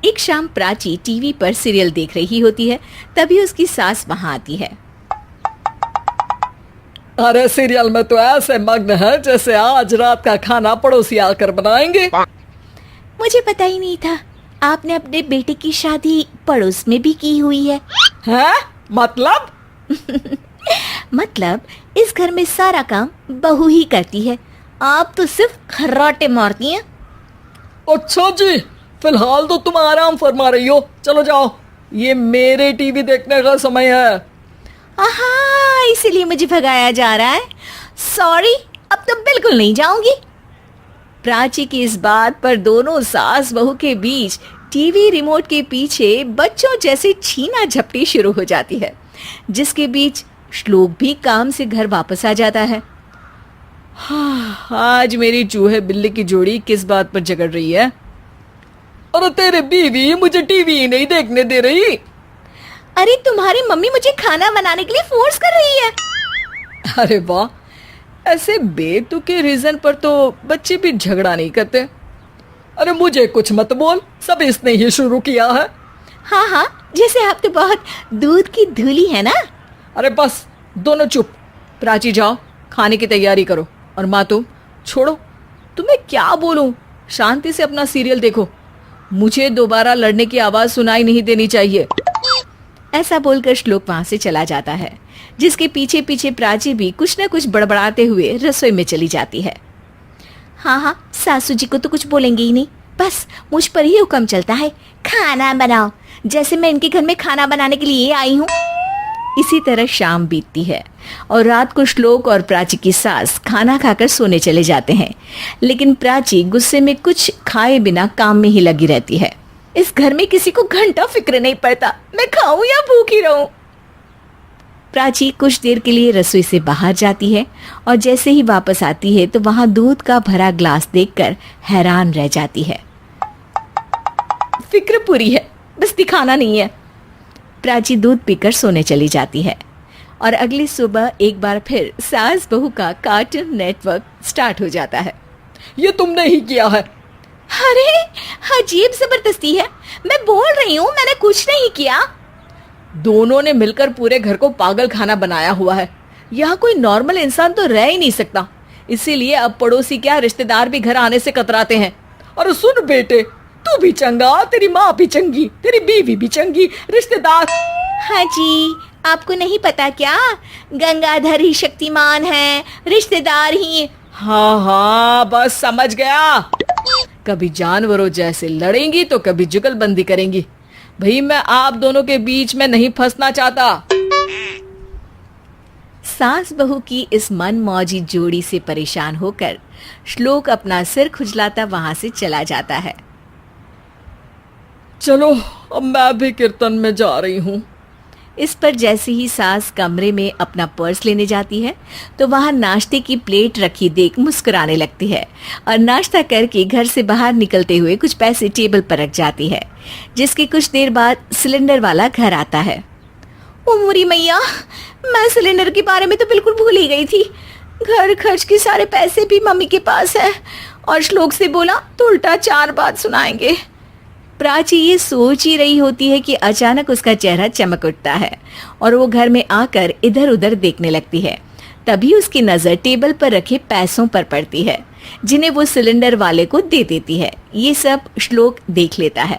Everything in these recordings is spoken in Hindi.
एक शाम प्राची टीवी पर सीरियल देख रही होती है। तभी उसकी सास वहां आती है। अरे सीरियल में तो ऐसे मग्न है जैसे आज रात का खाना पड़ोसी आकर बनाएंगे। मुझे पता ही नहीं था आपने अपने बेटे की शादी पड़ोस में भी की हुई है। हैं? मतलब? मतलब इस घर में सारा काम बहू ही करती है, आप तो सिर्फ खर्राटे मारती हैं। अच्छा जी, फिलहाल तो तुम आराम फरमा रही हो, चलो जाओ, ये मेरे टीवी देखने का समय है। आहा, इसीलिए मुझे भगाया जा रहा है। सॉरी, अब तो बिल्कुल नहीं जाऊंगी। प्राची की इस बात पर दोनों सास बहू के बीच टीवी रिमोट के पीछे बच्चों जैसे छीना झपटी शुरू हो जाती है, जिसके बीच श्लोक भी काम से घर वापस आ जाता है। हाँ, आज मेरी चूहे बिल्ली की जोड़ी किस बात पर झगड़ रही है? अरे तेरे बीवी मुझे टीवी ही नहीं देखने दे रही। अरे तुम्हारी मम्मी मुझे खाना बनाने के लिए फोर्स कर रही है। अरे वाह, ऐसे बेतुके रीजन पर तो बच्चे भी झगड़ा नहीं करते। अरे मुझे कुछ मत बोल, सब इसने ही शुरू किया है। हाँ हाँ, जैसे आप तो बहुत दूध की धूली है ना। अरे बस, दोनों चुप। प्राची जाओ, खाने की तैयारी करो। और माँ तुम छोड़ो, तुम्हें क्या बोलूं, शांति से अपना सीरियल देखो, मुझे दोबारा लड़ने की आवाज सुनाई नहीं देनी चाहिए। ऐसा बोलकर श्लोक वहां से चला जाता है, जिसके पीछे पीछे प्राची भी कुछ न कुछ बड़बड़ाते हुए रसोई में चली जाती है। हाँ हाँ, सासू जी को तो कुछ बोलेंगे ही नहीं, बस मुझ पर ही हुक्म चलता है, खाना बनाओ, जैसे मैं इनके घर में खाना बनाने के लिए आई हूँ। इसी तरह शाम बीतती है और रात को श्लोक और प्राची की सास खाना खाकर सोने चले जाते हैं, लेकिन प्राची गुस्से में कुछ खाए बिना काम में ही लगी रहती है। इस घर में किसी को घंटा फिक्र नहीं पड़ता, मैं खाऊं या भूखी रहूं। प्राची कुछ देर के लिए रसोई से बाहर जाती है और जैसे ही वापस आती है तो वहां दूध का भरा ग्लास देखकर हैरान रह जाती है। फिक्र पूरी है, बस दिखाना नहीं है। प्राची दूध पीकर सोने चली जाती है और अगली सुबह एक बार फिर सास बहू का कार्टून नेटवर्क स्टार्ट हो जाता है। ये तुमने ही किया है। अरे अजीब जबरदस्ती है, मैं बोल रही हूँ मैंने कुछ नहीं किया। दोनों ने मिलकर पूरे घर को पागल खाना बनाया हुआ है। यहाँ कोई नॉर्मल इंसान तो रह ही नहीं सकता, इसीलिए अब पड़ोसी क्या रिश्तेदार भी घर आने से कतराते हैं। और सुन बेटे, तू भी चंगा, तेरी माँ भी चंगी, तेरी बीवी भी चंगी, रिश्तेदार। हाँ जी, आपको नहीं पता क्या, गंगाधर ही शक्तिमान है, रिश्तेदार ही। हाँ हाँ, बस समझ गया। कभी जानवरों जैसे लड़ेंगी तो कभी जुगलबंदी करेंगी। भाई मैं आप दोनों के बीच में नहीं फंसना चाहता। सास बहू की इस मनमौजी जोड़ी से परेशान होकर श्लोक अपना सिर खुजलाता वहां से चला जाता है। चलो अब मैं भी कीर्तन में जा रही हूँ। इस पर जैसे ही सास कमरे में अपना पर्स लेने जाती है तो वहां नाश्ते की प्लेट रखी देख मुस्कुराने लगती है और नाश्ता करके घर से बाहर निकलते हुए कुछ पैसे टेबल पर रख जाती है, जिसकी कुछ देर बाद सिलेंडर वाला घर आता है। ओ मोरी मैया, मैं सिलेंडर के बारे में तो बिल्कुल भूल ही गई थी। घर खर्च के सारे पैसे भी मम्मी के पास है और श्लोक से बोला तो उल्टा 4 बात सुनाएंगे। प्राची ये सोच ही रही होती है कि अचानक उसका चेहरा चमक उठता है और वो घर में आकर इधर उधर देखने लगती है। तभी उसकी नजर टेबल पर रखे पैसों पर पड़ती है, जिन्हें वो सिलेंडर वाले को दे देती है। ये सब श्लोक देख लेता है।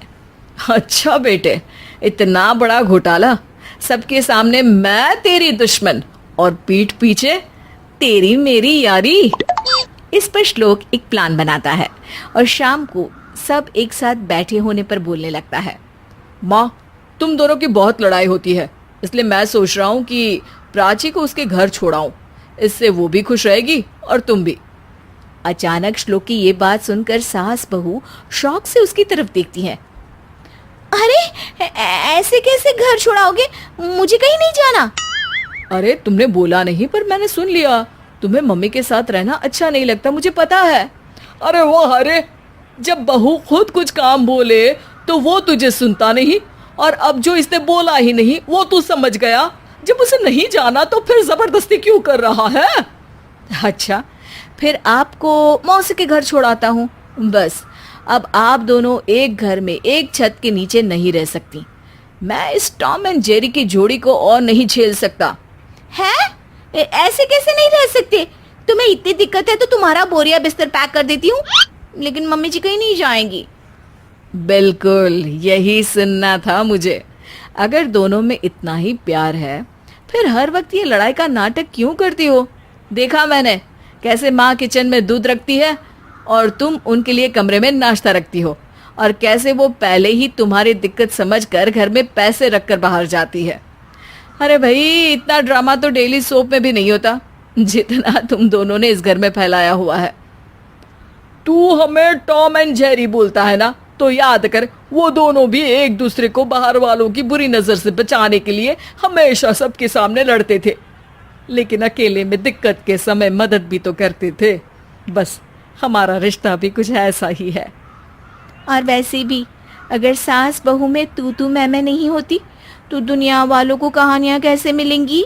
अच्छा बेटे, इतना बड़ा घोटाला, सबके सामने मैं तेरी दुश्मन और पीठ पीछे तेरी मेरी यारी। इस पर श्लोक एक प्लान बनाता है और शाम को सब एक साथ बैठे होने पर बोलने लगता है। माँ, तुम दोनों की बहुत लड़ाई होती है, इसलिए मैं सोच रहा हूँ कि प्राची को उसके घर छोड़ाऊं, इससे वो भी खुश रहेगी और तुम भी। अचानक श्लोक की ये बात सुनकर सास बहू शौक से उसकी तरफ देखती है। अरे ऐसे कैसे घर छोड़ाओगे, मुझे कहीं नहीं जाना। अरे तुमने बोला नहीं पर मैंने सुन लिया, तुम्हें मम्मी के साथ रहना अच्छा नहीं लगता, मुझे पता है। अरे वाह, अरे जब बहू खुद कुछ काम बोले तो वो तुझे सुनता नहीं, और अब जो इसने बोला ही नहीं वो तू समझ गया। जब उसे नहीं जाना तो फिर जबरदस्ती क्यों कर रहा है? अच्छा, फिर आपको मौसी के घर छोड़ाता हूँ, बस अब आप दोनों एक घर में एक छत के नीचे नहीं रह सकती। मैं इस टॉम एंड जेरी की जोड़ी को और नहीं झेल सकता। है? ऐसे कैसे नहीं रह सकते? तुम्हें इतनी दिक्कत है तो तुम्हारा बोरिया बिस्तर पैक कर देती हूँ, लेकिन मम्मी जी कहीं नहीं जाएंगी। बिल्कुल यही सुनना था मुझे। अगर दोनों में इतना ही प्यार है फिर हर वक्त ये लड़ाई का नाटक क्यों करती हो? देखा मैंने कैसे माँ किचन में दूध रखती है और तुम उनके लिए कमरे में नाश्ता रखती हो, और कैसे वो पहले ही तुम्हारी दिक्कत समझकर घर में पैसे रखकर बाहर जाती है। अरे भाई, इतना ड्रामा तो डेली सोप में भी नहीं होता जितना तुम दोनों ने इस घर में फैलाया हुआ है। तू हमें टॉम एंड जेरी बोलता है ना, तो याद कर वो दोनों भी एक दूसरे को बाहर वालों की बुरी नजर से बचाने के लिए हमेशा सबके सामने लड़ते थे, लेकिन अकेले में दिक्कत के समय मदद भी तो करते थे। बस हमारा रिश्ता भी कुछ ऐसा ही है। और वैसे भी अगर सास बहू में तू मैं नहीं होती तो दुनिया वालों को कहानियां कैसे मिलेंगी?